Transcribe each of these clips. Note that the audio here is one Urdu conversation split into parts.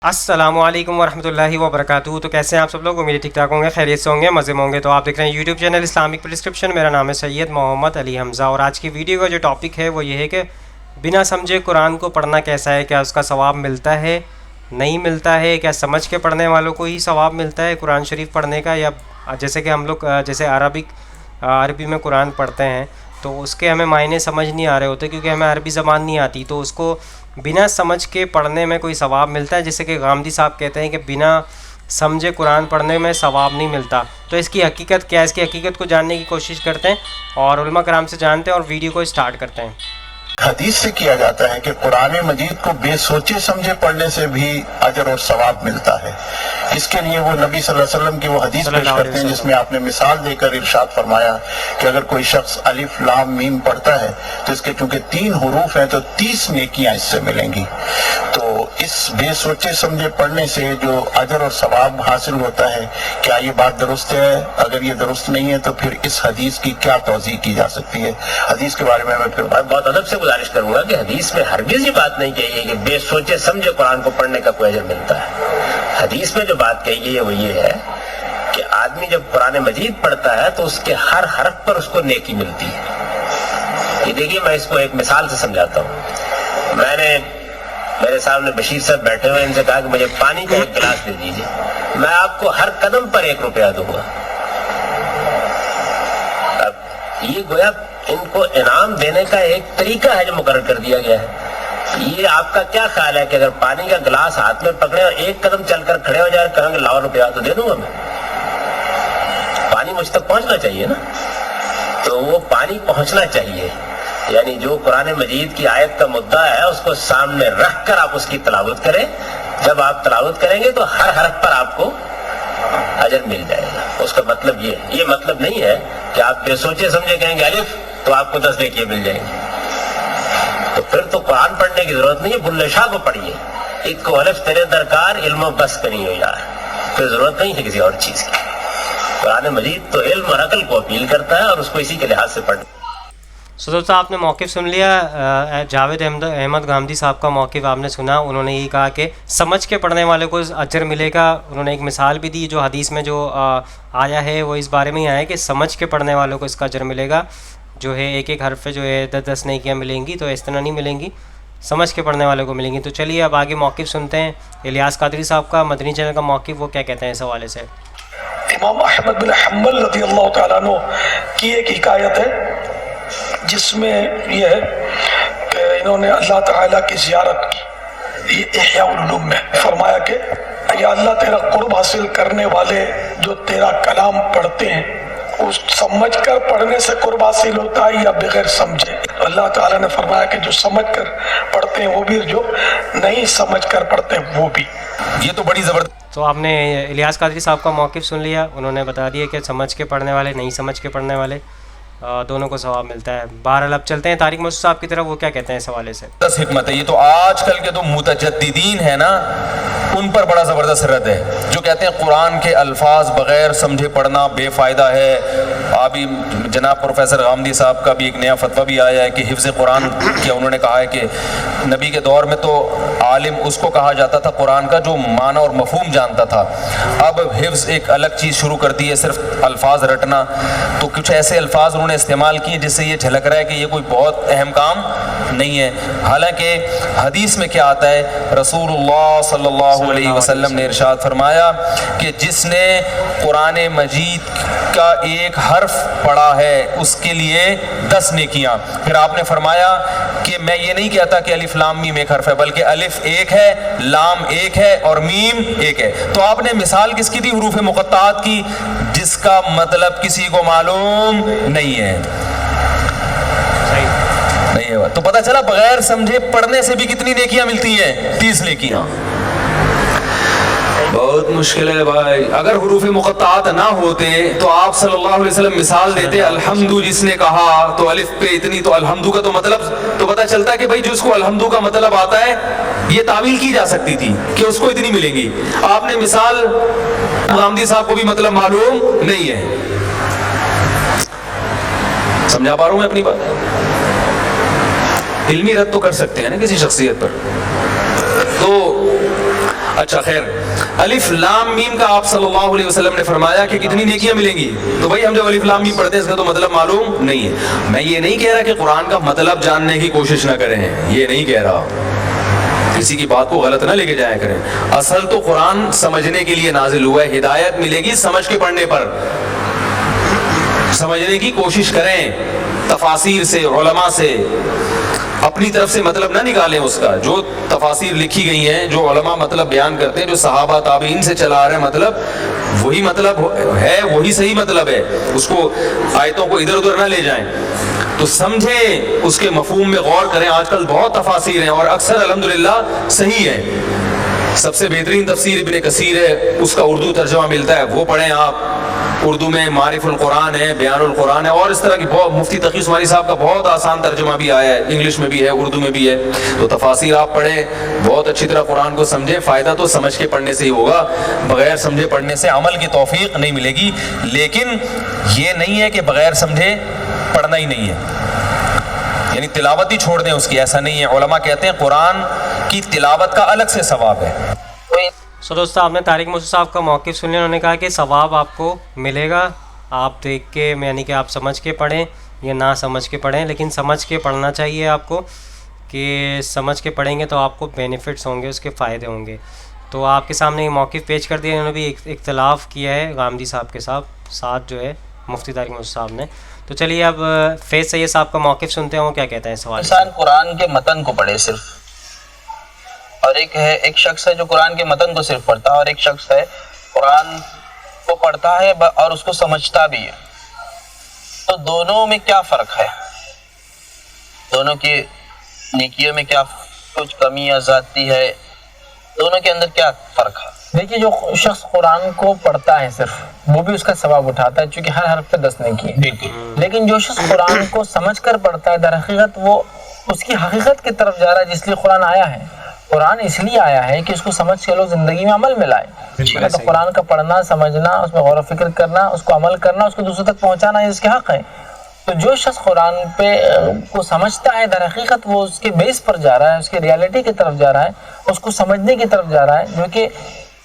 السلام علیکم ورحمۃ اللہ وبرکاتہ۔ تو کیسے ہیں آپ سب لوگ؟ امید ٹھیک ٹھاک ہوں گے، خیریت سے ہوں گے، مزے میں ہوں گے۔ تو آپ دیکھ رہے ہیں یوٹیوب چینل اسلامک پرسکرپشن۔ میرا نام ہے سید محمد علی حمزہ، اور آج کی ویڈیو کا جو ٹاپک ہے وہ یہ ہے کہ بنا سمجھے قرآن کو پڑھنا کیسا ہے، کیا اس کا ثواب ملتا ہے، نہیں ملتا ہے، کیا سمجھ کے پڑھنے والوں کو ہی ثواب ملتا ہے قرآن شریف پڑھنے کا، یا جیسے کہ ہم لوگ جیسے عربی میں قرآن پڑھتے ہیں تو اس کے ہمیں معنی سمجھ نہیں آ رہے ہوتے کیونکہ ہمیں عربی زبان نہیں آتی، تو اس کو بنا سمجھ کے پڑھنے میں کوئی ثواب ملتا ہے؟ جیسے کہ غامدی صاحب کہتے ہیں کہ بنا سمجھے قرآن پڑھنے میں ثواب نہیں ملتا۔ تو اس کی حقیقت کیا ہے؟ اس کی حقیقت کو جاننے کی کوشش کرتے ہیں اور علماء کرام سے جانتے ہیں اور ویڈیو کو اسٹارٹ کرتے ہیں۔ حدیث سے کیا جاتا ہے کہ قرآن مجید کو بے سوچے سمجھے پڑھنے سے بھی اجر اور ثواب ملتا ہے۔ اس کے لیے وہ نبی صلی اللہ علیہ وسلم کی وہ حدیث پیش کرتے ہیں جس میں آپ نے مثال دے کر ارشاد فرمایا کہ اگر کوئی شخص الف لام میم پڑھتا ہے تو اس کے چونکہ 3 حروف ہیں تو 30 نیکیاں اس سے ملیں گی۔ تو اس بے سوچے سمجھے پڑھنے سے جو اجر اور ثواب حاصل ہوتا ہے، کیا یہ بات درست ہے؟ اگر یہ درست نہیں ہے تو پھر اس حدیث کی کیا توضیح کی جا سکتی ہے؟ حدیث کے بارے میں پھر بہت ادب سے گزارش کروں گا کہ حدیث میں ہرگز یہ بات نہیں کہی ہے کہ بے سوچے سمجھے قرآن کو پڑھنے کا کوئی اجر ملتا ہے۔ حدیث میں جو بات کہی گئی ہے وہ یہ ہے کہ آدمی جب قرآن مجید پڑھتا ہے تو اس کے ہر حرف پر اس کو نیکی ملتی ہے۔ یہ دیکھیے، میں اس کو ایک مثال سے سمجھاتا ہوں۔ میں نے میرے سامنے بشیر صاحب بیٹھے ہوئے، ان سے کہا کہ مجھے پانی کا ایک گلاس دے دیجیے، میں آپ کو ہر قدم پر 1 روپیہ دوں گا۔ اب یہ گویا ان کو انعام دینے کا ایک طریقہ ہے جو مقرر کر دیا گیا ہے۔ یہ آپ کا کیا خیال ہے کہ اگر پانی کا گلاس ہاتھ میں پکڑے اور 1 قدم چل کر کھڑے ہو جائے اور کہیں گے لاؤ روپیہ تو دے دوں گا میں؟ پانی مجھ تک پہنچنا چاہیے نا، تو وہ پانی پہنچنا چاہیے، یعنی جو قرآن مجید کی آیت کا مدعا ہے اس کو سامنے رکھ کر آپ اس کی تلاوت کریں۔ جب آپ تلاوت کریں گے تو ہر حرف پر آپ کو اجر مل جائے گا۔ اس کا مطلب یہ مطلب نہیں ہے کہ آپ بے سوچے سمجھے کہیں گے الف تو آپ کو 10 نیکیاں مل جائیں گی۔ تو پھر تو قرآن پڑھنے کی ضرورت نہیں ہے، بلے شاہ کو پڑھیے، ایک کو الف تیرے درکار علم و بس کریں ہو یار، کوئی ضرورت نہیں ہے کسی اور چیز کی۔ قرآن مجید تو علم اور عقل کو اپیل کرتا ہے اور اس کو اسی کے لحاظ سے پڑھنا۔ دوستوں، آپ نے موقف سن لیا، جاوید احمد غامدی صاحب کا موقف آپ نے سنا۔ انہوں نے یہ کہا کہ سمجھ کے پڑھنے والے کو اجر ملے گا۔ انہوں نے ایک مثال بھی دی، جو حدیث میں جو آیا ہے وہ اس بارے میں ہی آیا ہے کہ سمجھ کے پڑھنے والوں کو اس کا اجر ملے گا، جو ہے ایک حرف پہ جو ہے 10 نیکیاں ملیں گی، تو اس طرح نہیں ملیں گی، سمجھ کے پڑھنے والوں کو ملیں گی۔ تو چلیے اب آگے موقف سنتے ہیں الیاس قادری صاحب کا، مدنی چینل کا موقف، وہ کیا کہتے ہیں اس حوالے سے۔ امام احمد بن حنبل رضی اللہ تعالیٰ عنہ کی ایک حکایت ہے جس میں یہ ہے کہ انہوں نے اللہ تعالیٰ کی زیارت کی، یہ احیاء العلوم میں فرمایا کہ یا اللہ تیرا قرب حاصل کرنے والے جو تیرا کلام پڑھتے ہیں اس سمجھ کر پڑھنے سے قرب حاصل ہوتا ہے یا بغیر سمجھے؟ اللہ تعالیٰ نے فرمایا کہ جو سمجھ کر پڑھتے ہیں وہ بھی، جو نہیں سمجھ کر پڑھتے ہیں وہ بھی۔ یہ تو بڑی زبردست۔ تو آپ نے الیاس قادری صاحب کا موقف سن لیا، انہوں نے بتا دیا کہ سمجھ کے پڑھنے والے، نہیں سمجھ کے پڑھنے والے، دونوں کو ثواب ملتا ہے۔ بہرحال اب چلتے ہیں طارق مسعود صاحب کی طرف، وہ کیا کہتے ہیں اس حوالے سے۔ حکمت ہے، یہ تو آج کل کے تو متجددین ہیں نا، ان پر بڑا زبردست رد ہے، جو کہتے ہیں قرآن کے الفاظ بغیر سمجھے پڑھنا بے فائدہ ہے۔ ابھی جناب پروفیسر غامدی صاحب کا بھی ایک نیا فتویٰ بھی آیا ہے کہ حفظ قرآن کیا، انہوں نے کہا ہے کہ نبی کے دور میں تو عالم اس کو کہا جاتا تھا قرآن کا جو معنی اور مفہوم جانتا تھا، اب حفظ ایک الگ چیز شروع کر دی ہے، صرف الفاظ رٹنا۔ تو کچھ ایسے الفاظ انہوں نے استعمال کیے جس سے یہ جھلک رہا ہے کہ یہ کوئی بہت اہم کام نہیں ہے، حالانکہ حدیث میں کیا آتا ہے، رسول اللہ صلی اللہ علیہ وسلم نے ارشاد فرمایا کہ جس نے قرآن مجید کا ایک حرف پڑھا ہے اس کے لیے 10 نیکیاں۔ پھر آپ نے فرمایا کہ میں یہ نہیں کہتا کہ الف لام میم ایک حرف ہے، بلکہ الف ایک ہے، لام ایک ہے اور میم ایک ہے۔ تو آپ نے مثال کس کی دی؟ حروف مقطعات کی، جس کا مطلب کسی کو معلوم نہیں ہے۔ نہیں ہے تو پتہ چلا بغیر سمجھے پڑھنے سے بھی کتنی نیکیاں ملتی ہیں؟ 30 نیکیاں۔ بہت مشکل ہے بھائی، اگر حروف مقطعات نہ ہوتے تو آپ صلی اللہ علیہ وسلم مثال دیتے الحمدو، جس نے کہا تو الف پہ اتنی، تو الحمدو کا تو مطلب تو پتہ چلتا ہے کہ بھائی جس کو الحمدو کا مطلب آتا ہے یہ تعویل کی جا سکتی تھی کہ اس کو اتنی ملیں گی۔ آپ نے مثال غامدی صاحب کو بھی مطلب معلوم نہیں ہے۔ سمجھا پا رہا ہوں میں اپنی بات؟ علمی رد تو کر سکتے ہیں نا کسی شخصیت پر۔ تو اچھا خیر، الف لام میم کا آپ صلی اللہ علیہ وسلم نے فرمایا کہ کتنی نیکیاں ملیں گی، تو بھائی ہم جب الف لام میم پڑھتے ہیں اس کا تو مطلب معلوم نہیں ہے. میں یہ نہیں کہہ رہا کہ قرآن کا مطلب جاننے کی کوشش نہ کریں، یہ نہیں کہہ رہا، کسی کی بات کو غلط نہ لے کے جایا کریں. اصل تو قرآن سمجھنے کے لیے نازل ہوا ہے، ہدایت ملے گی سمجھ کے پڑھنے پر. سمجھنے کی کوشش کریں تفاسیر سے، علماء سے، اپنی طرف سے مطلب نہ نکالیں اس کا. جو تفاسیر لکھی گئی ہیں، جو علماء مطلب بیان کرتے ہیں، جو صحابہ تابعین سے چلا آ رہے ہیں مطلب، وہی مطلب ہے، وہی صحیح مطلب ہے. اس کو آیتوں کو ادھر ادھر نہ لے جائیں، تو سمجھیں، اس کے مفہوم میں غور کریں. آج کل بہت تفاسیر ہیں اور اکثر الحمدللہ صحیح ہے. سب سے بہترین تفسیر ابن کثیر ہے، اس کا اردو ترجمہ ملتا ہے، وہ پڑھیں آپ. اردو میں معارف القرآن ہے، بیان القرآن ہے، اور اس طرح کی بہت، مفتی تقی عثمانی صاحب کا بہت آسان ترجمہ بھی آیا ہے، انگلش میں بھی ہے، اردو میں بھی ہے. تو تفاسیر آپ پڑھیں، بہت اچھی طرح قرآن کو سمجھیں. فائدہ تو سمجھ کے پڑھنے سے ہی ہوگا، بغیر سمجھے پڑھنے سے عمل کی توفیق نہیں ملے گی. لیکن یہ نہیں ہے کہ بغیر سمجھے پڑھنا ہی نہیں ہے، یعنی تلاوت ہی چھوڑ دیں اس کی، ایسا نہیں ہے. علماء کہتے ہیں قرآن کی تلاوت کا الگ سے ثواب ہے. سو دوستو، آپ نے طارق موسیٰ صاحب کا موقف سن لیا. انہوں نے کہا کہ ثواب آپ کو ملے گا، آپ دیکھ کے، یعنی کہ آپ سمجھ کے پڑھیں یا نہ سمجھ کے پڑھیں، لیکن سمجھ کے پڑھنا چاہیے آپ کو، کہ سمجھ کے پڑھیں گے تو آپ کو بینیفٹس ہوں گے، اس کے فائدے ہوں گے. تو آپ کے سامنے یہ موقف پیش کر دیا. انہوں نے بھی ایک اختلاف کیا ہے غامدی صاحب کے ساتھ جو ہے مفتی طارق موسیٰ صاحب نے. تو چلیے اب فیض سید صاحب کا موقف سنتے ہیں، وہ کیا کہتے ہیں اس سوال. انسان قرآن کے متن کو پڑھے صرف، اور ایک شخص ہے جو قرآن کے متن کو صرف پڑھتا ہے، اور ایک شخص ہے قرآن کو پڑھتا ہے اور اس کو سمجھتا بھی ہے. تو دونوں میں کیا فرق ہے؟ دونوں کی نیکیوں میں کیا کچھ کمی یا زیادتی ہے؟ دونوں کے اندر کیا فرق ہے؟ دیکھیے، جو شخص قرآن کو پڑھتا ہے صرف، وہ بھی اس کا ثواب اٹھاتا ہے، چونکہ ہر حرف پہ 10 نیکی ہے. لیکن جو شخص قرآن کو سمجھ کر پڑھتا ہے، در حقیقت وہ اس کی حقیقت کی طرف جا رہا ہے، جس لیے قرآن آیا ہے. قرآن اس لیے آیا ہے کہ اس کو سمجھ کے لوگ زندگی میں عمل میں لائے. تو قرآن کا پڑھنا، سمجھنا، اس میں غور و فکر کرنا، اس کو عمل کرنا، اس کو دوسروں تک پہنچانا، یہ اس کے حق ہے. تو جو شخص قرآن پہ کو سمجھتا ہے، در حقیقت وہ اس کے بیس پر جا رہا ہے، اس کے ریالٹی کی طرف جا رہا ہے، اس کو سمجھنے کی طرف جا رہا ہے، جو کہ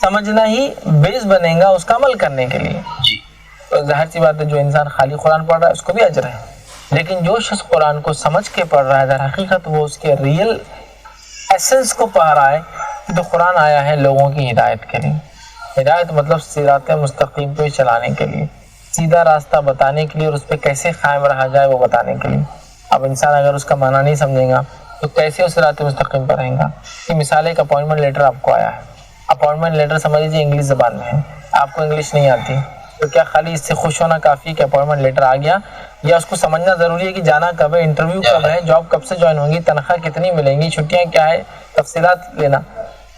سمجھنا ہی بیس بنے گا اس کا عمل کرنے کے لیے. تو ظاہر سی بات ہے، جو انسان خالی قرآن پڑھ رہا ہے اس کو بھی اجر ہے. لیکن جو شخص قرآن کو سمجھ کے پڑھ رہا ہے، در حقیقت وہ اس کے ریئل ایسنس کو پا رہا ہے. تو قرآن آیا ہے لوگوں کی ہدایت کے لیے. ہدایت مطلب صراط مستقیم پہ چلانے کے لیے، سیدھا راستہ بتانے کے لیے، اور اس پہ کیسے قائم رہا جائے وہ بتانے کے لیے. اب انسان اگر اس کا معنی نہیں سمجھے گا تو کیسے اس صراط مستقیم پر رہیں گا؟ کہ مثال ایک اپوائنٹمنٹ لیٹر آپ کو آیا ہے. اپوائنٹمنٹ لیٹر سمجھ لیجیے انگلش زبان میں ہے، آپ کو انگلش نہیں آتی، تو کیا خالی اس سے خوش ہونا کافی کہ اپوائنٹمنٹ لیٹر آ گیا، یا اس کو سمجھنا ضروری ہے کہ جانا کب ہے، انٹرویو کب ہے، جاب کب سے جوائن ہوگی، تنخواہ کتنی ملیں گی، چھٹیاں کیا ہے، تفصیلات لینا؟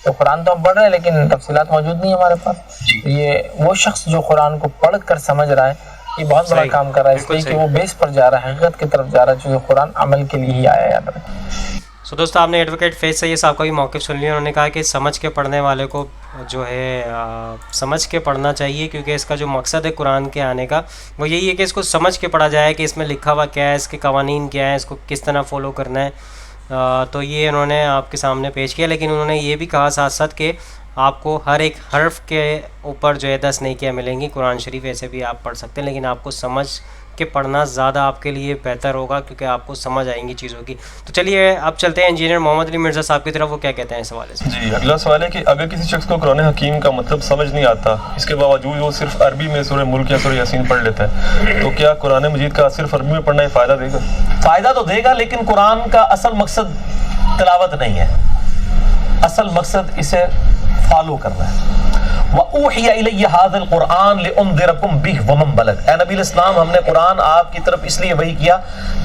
تو قرآن تو ہم پڑھ رہے ہیں لیکن تفصیلات موجود نہیں ہمارے پاس. یہ وہ شخص جو قرآن کو پڑھ کر سمجھ رہا ہے، یہ بہت بڑا کام کر رہا ہے، اس لیے کہ وہ بیس پر جا رہا ہے، حقیقت کی طرف جا رہا ہے، چونکہ قرآن عمل کے لیے ہی آیا. یاد رکھیں. سو دوستو، آپ نے ایڈوکیٹ فیض سید صاحب کا بھی موقف سن لیا. انہوں نے کہا کہ سمجھ کے پڑھنے والے کو جو ہے سمجھ کے پڑھنا چاہیے، کیونکہ اس کا جو مقصد ہے قرآن کے آنے کا وہ یہی ہے کہ اس کو سمجھ کے پڑھا جائے کہ اس میں لکھا ہوا کیا ہے، اس کے قوانین کیا ہیں، اس کو کس طرح فالو کرنا ہے. تو یہ انہوں نے آپ کے سامنے پیش کیا. لیکن انہوں نے یہ بھی کہا ساتھ ساتھ کہ آپ کو ہر ایک حرف کے اوپر جو ہے 10 نیکیاں ملیں گی. قرآن شریف ایسے بھی آپ پڑھ سکتے ہیں، لیکن آپ کو سمجھ کے پڑھنا زیادہ آپ کے لیے بہتر ہوگا، کیونکہ آپ کو سمجھ آئیں گی چیزوں کی. تو چلیے اب چلتے ہیں انجینئر محمد علی مرزا صاحب کی طرف، وہ کیا کہتے ہیں اس حوالے سے. جی، اگلا سوال ہے کہ اگر کسی شخص کو قرآن حکیم کا مطلب سمجھ نہیں آتا، اس کے باوجود وہ صرف عربی میں سورہ ملک یا سورہ یاسین پڑھ لیتا ہے، تو کیا قرآن مجید کا صرف عربی میں پڑھنا ہی فائدہ دے گا؟ فائدہ تو دے گا، لیکن قرآن کا اصل مقصد تلاوت نہیں ہے، اصل مقصد اسے فالو کرنا ہے. وَأُوحِيَ إِلَيَّ هَذَا الْقُرْآنُ لِأُنذِرَكُمْ بِهِ وَمَنْ بَلَغَ. اے نبی الاسلام، ہم نے قرآن آپ کی طرف اس لیے وحی کیا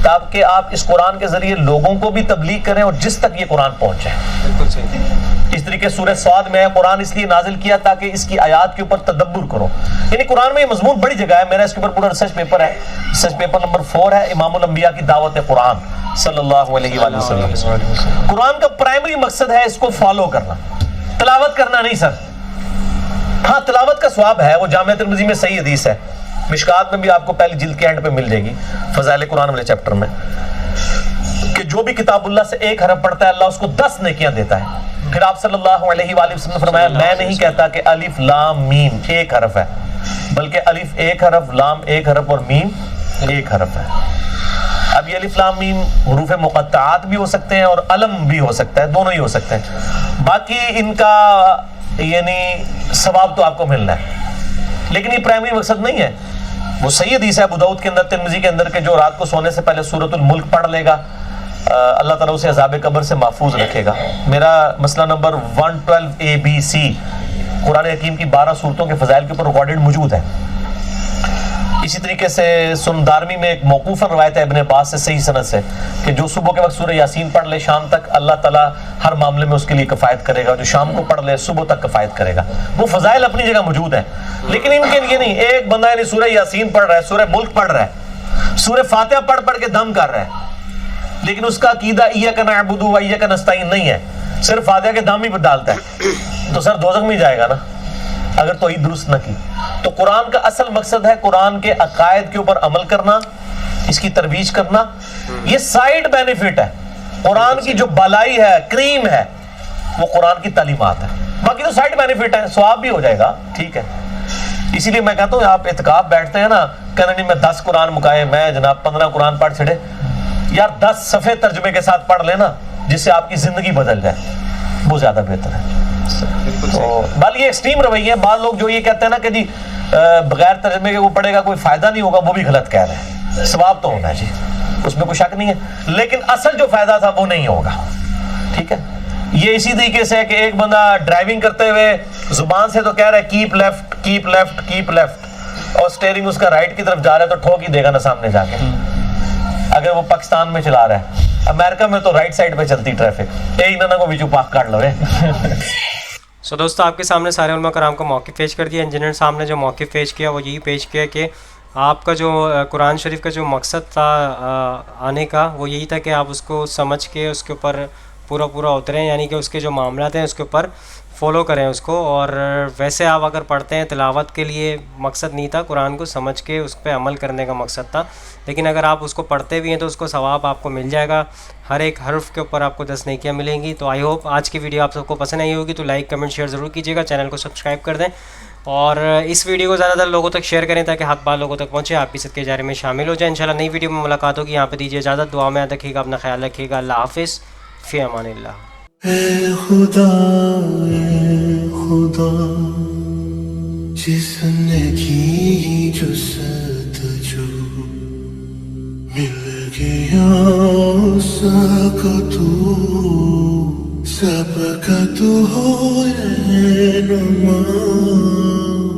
تاکہ آپ اس قرآن کے ذریعے لوگوں کو بھی تبلیغ کریں اور جس تک یہ قرآن پہنچے. بالکل صحیح. اس طریقے سورہ صاد میں قرآن اس لیے نازل کیا تاکہ اس کی آیات کے اوپر تدبر کرو. یعنی قرآن میں یہ مضمون بڑی جگہ ہے، میرا اس کے اوپر پورا ریسرچ پیپر ہے. ریسرچ پیپر نمبر 4 ہے امام الانبیاء کی دعوت قرآن صلی اللہ علیہ وآلہ وسلم. قرآن کا پرائمری مقصد ہے اس کو فالو کرنا، تلاوت کرنا نہیں سر. ہاں تلاوت کا ثواب ہے، وہ جامعہ ترمذی میں صحیح حدیث ہے، مشکات میں بھی آپ کو پہلی جلد کے اینڈ پہ مل جائے گی، فضائل قرآن والے چیپٹر میں، کہ کہ جو بھی کتاب اللہ سے ایک حرف پڑھتا ہے اللہ اس کو 10 نیکیاں دیتا ہے. پھر آپ صلی اللہ علیہ وآلہ وسلم نے فرمایا میں نہیں کہتا کہ الف لام میم ایک حرف ہے، بلکہ الف ایک حرف، لام ایک حرف اور میم ایک حرف ہے. اب یہ الف لام میم حروف مقطعات بھی ہو سکتے ہیں اور علم بھی ہو سکتا ہے، دونوں ہی ہو سکتے ہیں. باقی ان کا یعنی ثواب تو آپ کو ملنا ہے، لیکن یہ پرائمری مقصد نہیں ہے. وہ صحیح حدیث ہے ابو داؤد کے اندر، ترمذی کے اندر، کہ جو رات کو سونے سے پہلے سورۃ الملک پڑھ لے گا اللہ تعالیٰ اسے عذاب قبر سے محفوظ رکھے گا. میرا مسئلہ نمبر 112ABC قرآن حکیم کی 12 صورتوں کے فضائل کے اوپر ریکارڈڈ موجود ہے. اسی طریقے سے سنن دارمی میں ایک موقوفاً روایت ہے ابن عباس سے صحیح سند سے کہ جو صبح کے وقت سورہ یاسین پڑھ لے شام تک اللہ تعالیٰ ہر معاملے میں اس کے لیے کفایت کرے گا، جو شام کو پڑھ لے صبح تک کفایت کرے گا. وہ فضائل اپنی جگہ موجود ہیں، لیکن ان کے لیے نہیں. ایک بندہ یعنی سورہ یاسین پڑھ رہا ہے، سورہ ملک پڑھ رہا ہے، سورہ فاتحہ پڑھ کے دم کر رہا ہے، لیکن اس کا عقیدہ ایاک نعبد و ایاک نستعین نہیں ہے، صرف فاتحہ کے دم ہی پر ڈالتا ہے، تو سر دوزخ میں جائے گا نا اگر توحید درست نہ کی. تو قرآن کا اصل مقصد ہے قرآن کے عقائد کے اوپر عمل کرنا، اس کی ترویج کرنا. یہ سائیڈ بینیفٹ ہے. قرآن کی جو بالائی ہے، کریم ہے، وہ قرآن کی تعلیمات ہے. باقی تو سائیڈ بینیفٹ ہے، ثواب بھی ہو جائے گا، ٹھیک ہے. اسی لیے میں کہتا ہوں آپ اعتکاف بیٹھتے ہیں نا، کہنا نہیں میں 10 قرآن مکائے، میں جناب 15 قرآن پڑھ چھڑے. یار 10 صفحے ترجمے کے ساتھ پڑھ لینا جس سے آپ کی زندگی بدل جائے، وہ زیادہ بہتر ہے. تو بال یہ ایکسٹریم رویہ ہے. بعض لوگ جو یہ کہتے ہیں نا کہ جی بغیر ترجمے کے وہ پڑھے گا کوئی فائدہ نہیں ہوگا، وہ بھی غلط کہہ رہے ہیں. ثواب تو ہونا ہے جی، اس میں کوئی شک نہیں ہے، لیکن اصل جو فائدہ تھا وہ نہیں ہوگا. ٹھیک ہے. یہ اسی طریقے سے ہے کہ ایک بندہ ڈرائیونگ کرتے ہوئے زبان سے تو کہہ رہا ہے keep left keep left keep left, اور اسٹیئرنگ اس کا رائٹ کی طرف جا رہا ہے تو ٹھوک ہی دے گا نا سامنے جا کے، اگر وہ پاکستان میں چلا رہا ہے. امریکہ میں تو رائٹ سائڈ پہ چلتی ٹریفک، یہی نہ کو بیچو پاک کاٹ لو رہے. سو دوستو آپ کے سامنے سارے علماء کرام کو موقف پیش کر دیا. انجینئر صاحب نے جو موقف پیش کیا وہ یہی پیش کیا کہ آپ کا جو قرآن شریف کا جو مقصد تھا آنے کا وہ یہی تھا کہ آپ اس کو سمجھ کے اس کے اوپر پورا اتریں، یعنی کہ اس کے جو معاملات ہیں اس کے اوپر فالو کریں اس کو. اور ویسے آپ اگر پڑھتے ہیں تلاوت کے لیے مقصد نہیں تھا، قرآن کو سمجھ کے اس پہ عمل کرنے کا مقصد تھا. لیکن اگر آپ اس کو پڑھتے بھی ہیں تو اس کو ثواب آپ کو مل جائے گا، ہر ایک حرف کے اوپر آپ کو 10 نیکیاں ملیں گی. تو آئی ہوپ آج کی ویڈیو آپ سب کو پسند آئی ہوگی، تو لائک کمنٹ شیئر ضرور کیجیے گا، چینل کو سبسکرائب کر دیں اور اس ویڈیو کو زیادہ تر لوگوں تک شیئر کریں تاکہ حق بات لوگوں تک پہنچے، آپ کی صدقے جارے میں شامل ہو جائیں. انشاءاللہ نئی ویڈیو میں ملاقات ہوگی. یہاں پہ دیجیے اجازت، دعا میں یاد رکھیے گا، اپنا خیال رکھیے گا. اللہ حافظ، فی امان اللہ. اے خدا جس نے کی جستجو مل گیا اس کا تو سب کا تو ہو رہنما.